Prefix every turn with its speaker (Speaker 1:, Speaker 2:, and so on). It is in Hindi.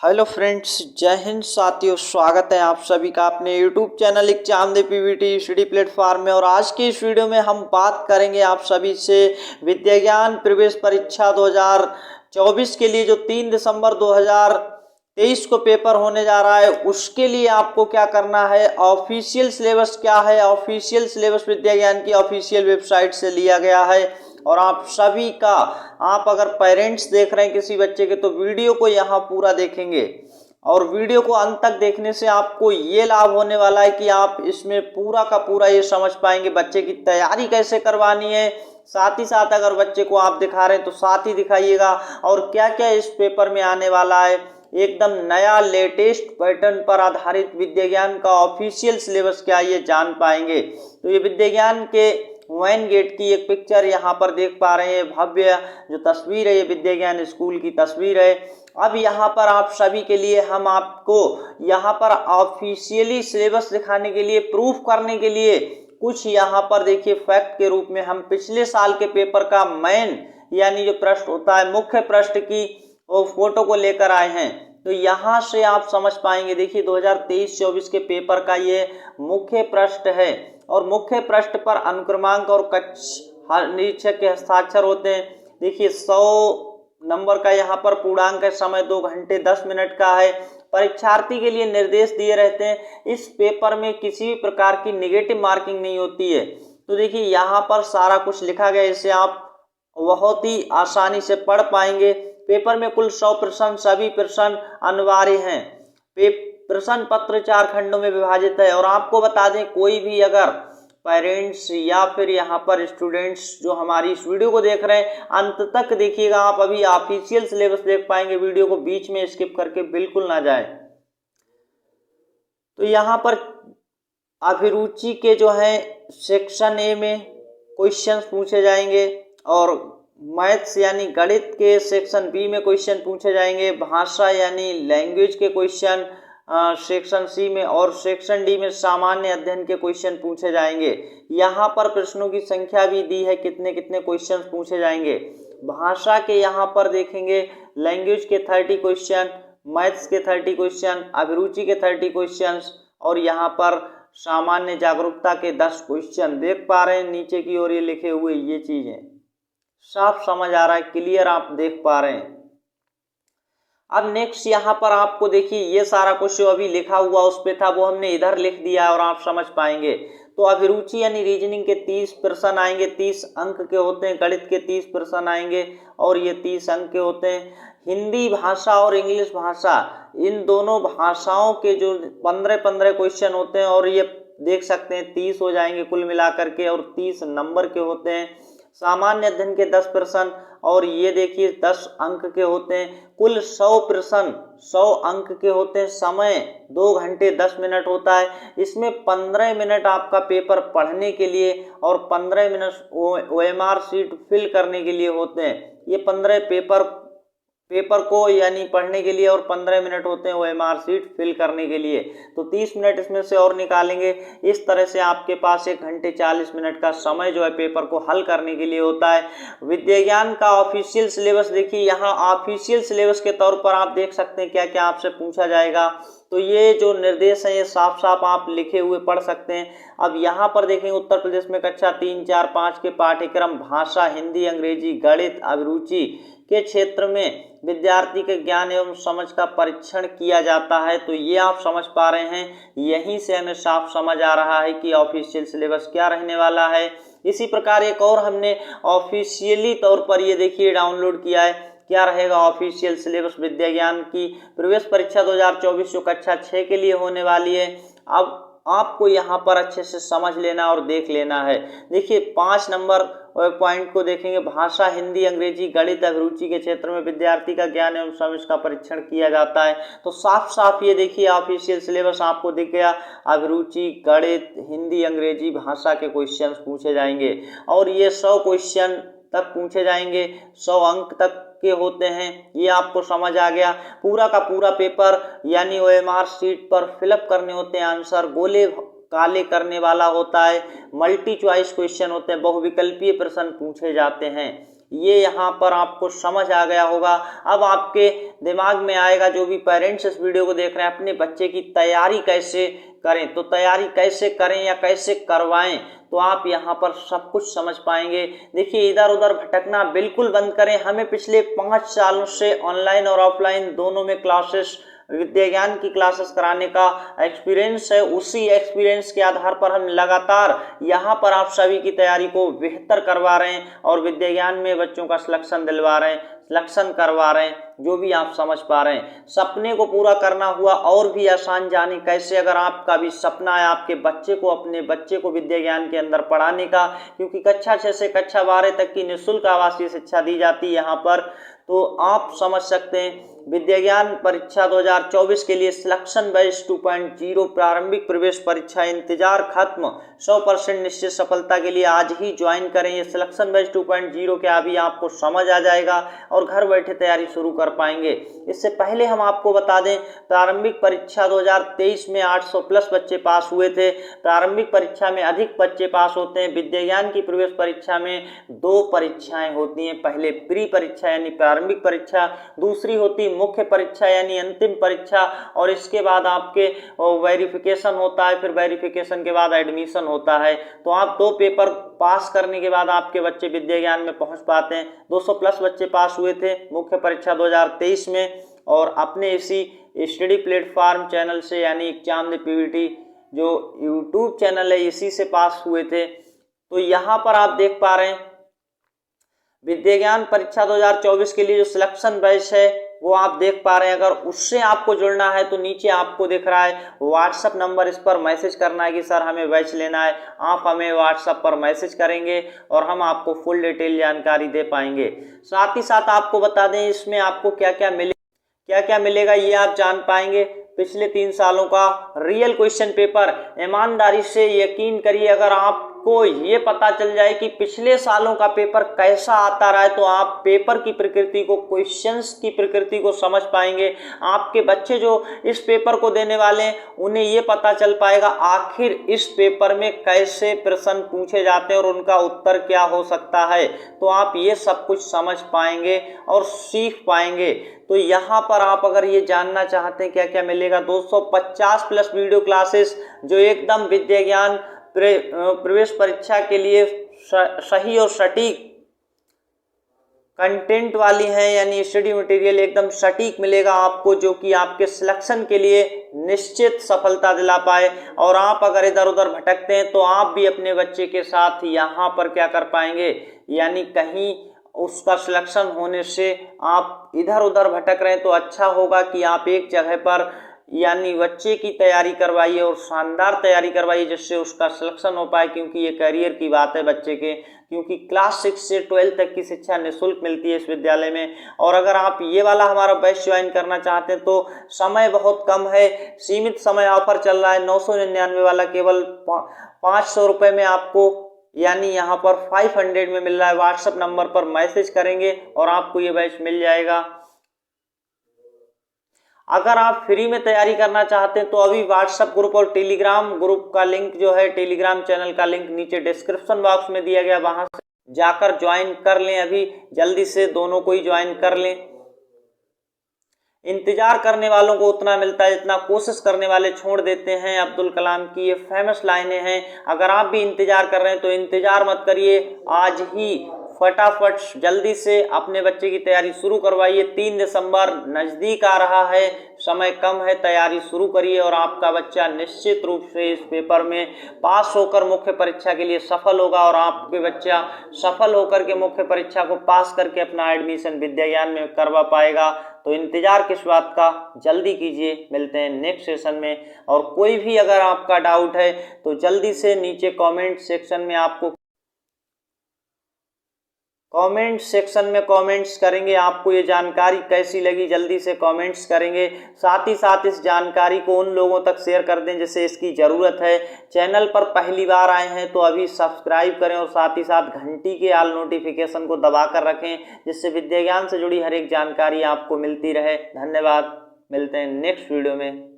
Speaker 1: हेलो फ्रेंड्स, जय हिंद साथियों। स्वागत है आप सभी का अपने YouTube channel exam day PVT study platform में। और आज की इस वीडियो में हम बात करेंगे आप सभी से विद्या ज्ञान प्रवेश परीक्षा 2024 के लिए जो 3 दिसंबर 2023 को पेपर होने जा रहा है, उसके लिए आपको क्या करना है। ऑफिशियल सिलेबस क्या है? ऑफिशियल सिलेबस विद्या ज्ञान की ऑफिशियल वेबसाइट से लिया गया है। और आप सभी का, आप अगर पेरेंट्स देख रहे हैं किसी बच्चे के, तो वीडियो को यहाँ पूरा देखेंगे। और वीडियो को अंत तक देखने से आपको ये लाभ होने वाला है कि आप इसमें पूरा का पूरा ये समझ पाएंगे बच्चे की तैयारी कैसे करवानी है। साथ ही साथ अगर बच्चे को आप दिखा रहे हैं तो साथ ही दिखाइएगा और क्या क्या इस पेपर में आने वाला है। एकदम नया लेटेस्ट पैटर्न पर आधारित विद्या ज्ञान का ऑफिशियल सिलेबस क्या, ये जान पाएंगे। तो ये विद्या ज्ञान के वैन गेट की एक पिक्चर यहाँ पर देख पा रहे हैं। भव्य जो तस्वीर है, ये विद्या ज्ञान स्कूल की तस्वीर है। अब यहाँ पर आप सभी के लिए हम आपको यहाँ पर ऑफिशियली सिलेबस दिखाने के लिए, प्रूफ करने के लिए कुछ यहाँ पर देखिए फैक्ट के रूप में हम पिछले साल के पेपर का मेन यानी जो प्रश्न होता है, मुख्य प्रश्न की वो फोटो को लेकर आए हैं। तो यहाँ से आप समझ पाएंगे। देखिए 2023-24 के पेपर का ये मुख्य प्रश्न है और मुख्य प्रश्न पर अनुक्रमांक और निरीक्षक के हस्ताक्षर होते हैं। देखिए 100 नंबर का यहाँ पर पूर्णांक है। समय 2 घंटे 10 मिनट का है। परीक्षार्थी के लिए निर्देश दिए रहते हैं। इस पेपर में किसी भी प्रकार की नेगेटिव मार्किंग नहीं होती है। तो देखिए यहाँ पर सारा कुछ लिखा गया, इसे आप बहुत ही आसानी से पढ़ पाएंगे। पेपर में कुल 100 प्रश्न, सभी प्रश्न अनिवार्य हैं। प्रश्न पत्र 4 खंडों में विभाजित है। और आपको बता दें, कोई भी अगर पेरेंट्स या फिर यहाँ पर स्टूडेंट्स जो हमारी इस वीडियो को देख रहे हैं, अंत तक देखिएगा, आप अभी ऑफिशियल सिलेबस देख पाएंगे। वीडियो को बीच में स्किप करके बिल्कुल ना जाए। तो यहाँ पर अभिरुचि के जो है सेक्शन ए में क्वेश्चंस पूछे जाएंगे और मैथ्स यानी गणित के सेक्शन बी में क्वेश्चन पूछे जाएंगे। भाषा यानी लैंग्वेज के क्वेश्चन सेक्शन सी में और सेक्शन डी में सामान्य अध्ययन के क्वेश्चन पूछे जाएंगे। यहाँ पर प्रश्नों की संख्या भी दी है, कितने कितने क्वेश्चन पूछे जाएंगे। भाषा के यहाँ पर देखेंगे लैंग्वेज के 30 क्वेश्चन, मैथ्स के 30 क्वेश्चन, अभिरुचि के 30 क्वेश्चन और यहाँ पर सामान्य जागरूकता के 10 क्वेश्चन। देख पा रहे हैं नीचे की ओर ये लिखे हुए, ये चीजें साफ समझ आ रहा है, क्लियर आप देख पा रहे हैं। अब नेक्स्ट यहाँ पर आपको देखिए ये सारा कुछ जो अभी लिखा हुआ उस पे था वो हमने इधर लिख दिया और आप समझ पाएंगे। तो अभिरुचि यानी रीजनिंग के 30 प्रश्न आएंगे, 30 अंक के होते हैं। गणित के 30 प्रश्न आएंगे और ये 30 अंक के होते हैं। हिंदी भाषा और इंग्लिश भाषा, इन दोनों भाषाओं के जो 15-15 क्वेश्चन होते हैं और ये देख सकते हैं 30 हो जाएंगे कुल मिलाकर के और 30 नंबर के होते हैं। सामान्य अध्ययन के 10 प्रश्न और ये देखिए 10 अंक के होते हैं। कुल 100 प्रश्न 100 अंक के होते हैं। समय 2 घंटे 10 मिनट होता है। इसमें 15 मिनट आपका पेपर पढ़ने के लिए और 15 मिनट OMR शीट फिल करने के लिए होते हैं। ये 15 पेपर को यानी पढ़ने के लिए और 15 मिनट होते हैं OMR शीट फिल करने के लिए। तो 30 मिनट इसमें से और निकालेंगे। इस तरह से आपके पास 1 घंटे 40 मिनट का समय जो है पेपर को हल करने के लिए होता है। विद्या ज्ञान का ऑफिशियल सिलेबस देखिए, यहाँ ऑफिशियल सिलेबस के तौर पर आप देख सकते हैं क्या क्या आपसे पूछा जाएगा। तो ये जो निर्देश है ये साफ साफ आप लिखे हुए पढ़ सकते हैं। अब यहाँ पर देखेंगे उत्तर प्रदेश में कक्षा 3, 4, 5 के पाठ्यक्रम भाषा, हिंदी, अंग्रेजी, गणित, अभिरुचि के क्षेत्र में विद्यार्थी के ज्ञान एवं समझ का परीक्षण किया जाता है। तो ये आप समझ पा रहे हैं, यहीं से हमें साफ समझ आ रहा है कि ऑफिशियल सिलेबस क्या रहने वाला है। इसी प्रकार एक और हमने ऑफिशियली तौर पर ये देखिए डाउनलोड किया है। क्या रहेगा ऑफिशियल सिलेबस विद्या ज्ञान की प्रवेश परीक्षा 2024 जो कक्षा 6 के लिए होने वाली है। अब आपको यहाँ पर अच्छे से समझ लेना और देख लेना है। देखिए 5 नंबर पॉइंट को देखेंगे। भाषा, हिंदी, अंग्रेजी, गणित, अभिरुचि के क्षेत्र में विद्यार्थी का ज्ञान एवं समझ का परीक्षण किया जाता है। तो साफ साफ ये देखिए ऑफिशियल सिलेबस आपको दिख गया। अभिरुचि, गणित, हिंदी, अंग्रेजी भाषा के क्वेश्चन पूछे जाएंगे और ये 100 क्वेश्चन तक पूछे जाएंगे। 100 अंक तक के होते हैं। ये आपको समझ आ गया। पूरा का पूरा पेपर यानी OMR शीट पर फिलअप करने होते हैं आंसर। गोले काले करने वाला होता है। मल्टी चॉइस क्वेश्चन होते हैं, बहुविकल्पीय प्रश्न पूछे जाते हैं। ये यहाँ पर आपको समझ आ गया होगा। अब आपके दिमाग में आएगा, जो भी पेरेंट्स इस वीडियो को देख रहे हैं, अपने बच्चे की तैयारी कैसे करें, तो तैयारी कैसे करें या कैसे करवाएं, तो आप यहाँ पर सब कुछ समझ पाएंगे। देखिए, इधर उधर भटकना बिल्कुल बंद करें। हमें पिछले 5 सालों से ऑनलाइन और ऑफलाइन दोनों में क्लासेस, विद्या ज्ञान की क्लासेस कराने का एक्सपीरियंस है। उसी एक्सपीरियंस के आधार पर हम लगातार यहाँ पर आप सभी की तैयारी को बेहतर करवा रहे हैं और विद्या ज्ञान में बच्चों का सिलेक्शन दिलवा रहे हैं, सिलेक्शन करवा रहे हैं, जो भी आप समझ पा रहे हैं। सपने को पूरा करना हुआ और भी आसान, जाने कैसे। अगर आपका भी सपना है आपके बच्चे को, अपने बच्चे को विद्या ज्ञान के अंदर पढ़ाने का, क्योंकि कक्षा 6 से कक्षा 12 तक की निःशुल्क आवासीय शिक्षा दी जाती है यहाँ पर, तो आप समझ सकते हैं। विद्या ज्ञान परीक्षा 2024 के लिए सिलेक्शन बैच 2.0 प्रारंभिक प्रवेश परीक्षा इंतजार खत्म, 100% निश्चित सफलता के लिए आज ही ज्वाइन करें। ये सिलेक्शन बैच 2.0 क्या अभी आपको समझ आ जाएगा और घर बैठे तैयारी शुरू कर पाएंगे। इससे पहले हम आपको बता दें, प्रारंभिक परीक्षा 2023 में 800 प्लस बच्चे पास हुए थे। प्रारंभिक परीक्षा में अधिक बच्चे पास होते हैं। विद्या ज्ञान की प्रवेश परीक्षा में 2 परीक्षाएं होती हैं। पहले प्री परीक्षा यानी प्रारंभिक परीक्षा, दूसरी होती मुख्य परीक्षा यानी अंतिम परीक्षा, और इसके बाद आपके वेरिफिकेशन होता है। फिर वेरिफिकेशन के बाद एडमिशन होता है। तो आप 2 पेपर पास करने के बाद आपके बच्चे विद्या ज्ञान में पहुंच पाते हैं। 200 प्लस बच्चे पास हुए थे मुख्य परीक्षा 2023 में, और अपने इसी स्टडी प्लेटफॉर्म चैनल से यानी एग्जाम पीवीटी जो यूट्यूब चैनल है, इसी से पास हुए थे। तो यहाँ पर आप देख पा रहे हैं, विद्या ज्ञान परीक्षा 2024 के लिए जो सिलेक्शन बैच है वो आप देख पा रहे हैं। अगर उससे आपको जुड़ना है तो नीचे आपको दिख रहा है व्हाट्सएप नंबर, इस पर मैसेज करना है कि सर हमें बैच लेना है। आप हमें व्हाट्सएप पर मैसेज करेंगे और हम आपको फुल डिटेल जानकारी दे पाएंगे। साथ ही साथ आपको बता दें, इसमें आपको क्या क्या मिलेगा ये आप जान पाएंगे। पिछले 3 सालों का रियल क्वेश्चन पेपर, ईमानदारी से यकीन करिए, अगर आपको ये पता चल जाए कि पिछले सालों का पेपर कैसा आता रहा है, तो आप पेपर की प्रकृति को, क्वेश्चंस की प्रकृति को समझ पाएंगे। आपके बच्चे जो इस पेपर को देने वाले हैं, उन्हें ये पता चल पाएगा आखिर इस पेपर में कैसे प्रश्न पूछे जाते हैं और उनका उत्तर क्या हो सकता है। तो आप ये सब कुछ समझ पाएंगे और सीख पाएंगे। तो यहाँ पर आप अगर ये जानना चाहते हैं क्या क्या मिलेगा, 250 प्लस वीडियो क्लासेस जो एकदम विद्या ज्ञान प्रवेश परीक्षा के लिए सही और सटीक कंटेंट वाली हैं, यानी स्टडी मटेरियल एकदम सटीक मिलेगा आपको, जो कि आपके सिलेक्शन के लिए निश्चित सफलता दिला पाए। और आप अगर इधर उधर भटकते हैं तो आप भी अपने बच्चे के साथ यहाँ पर क्या कर पाएंगे, यानी कहीं उसका सिलेक्शन होने से आप इधर उधर भटक रहे हैं तो अच्छा होगा कि आप एक जगह पर यानी बच्चे की तैयारी करवाइए और शानदार तैयारी करवाइए, जिससे उसका सिलेक्शन हो पाए। क्योंकि ये करियर की बात है बच्चे के, क्योंकि क्लास 6 से 12 तक की शिक्षा निःशुल्क मिलती है इस विद्यालय में। और अगर आप ये वाला हमारा बैच ज्वाइन करना चाहते हैं तो समय बहुत कम है, सीमित समय ऑफर चल रहा है। 999 वाला केवल 500 रुपये में आपको, यानी यहाँ पर 500 में मिल रहा है। व्हाट्सएप नंबर पर मैसेज करेंगे और आपको ये बैच मिल जाएगा। अगर आप फ्री में तैयारी करना चाहते हैं तो अभी व्हाट्सएप ग्रुप और टेलीग्राम ग्रुप का लिंक जो है, टेलीग्राम चैनल का लिंक नीचे डिस्क्रिप्शन बॉक्स में दिया गया, वहां से जाकर ज्वाइन कर लें। अभी जल्दी से दोनों को ही ज्वाइन कर लें। इंतजार करने वालों को उतना मिलता है जितना कोशिश करने वाले छोड़ देते हैं, अब्दुल कलाम की ये फेमस लाइनें हैं। अगर आप भी इंतजार कर रहे हैं तो इंतजार मत करिए, आज ही फटाफट जल्दी से अपने बच्चे की तैयारी शुरू करवाइए। 3 दिसंबर नज़दीक आ रहा है, समय कम है, तैयारी शुरू करिए और आपका बच्चा निश्चित रूप से इस पेपर में पास होकर मुख्य परीक्षा के लिए सफल होगा और आपके बच्चा सफल होकर के मुख्य परीक्षा को पास करके अपना एडमिशन विद्या ज्ञान में करवा पाएगा। तो इंतजार किस बात का, जल्दी कीजिए। मिलते हैं नेक्स्ट सेशन में। और कोई भी अगर आपका डाउट है तो जल्दी से नीचे कमेंट सेक्शन में आपको कमेंट सेक्शन में कमेंट्स करेंगे। आपको ये जानकारी कैसी लगी जल्दी से कमेंट्स करेंगे। साथ ही साथ इस जानकारी को उन लोगों तक शेयर कर दें जिसे इसकी ज़रूरत है। चैनल पर पहली बार आए हैं तो अभी सब्सक्राइब करें और साथ ही साथ घंटी के ऑल नोटिफिकेशन को दबा कर रखें, जिससे विद्या ज्ञान से जुड़ी हर एक जानकारी आपको मिलती रहे। धन्यवाद, मिलते हैं नेक्स्ट वीडियो में।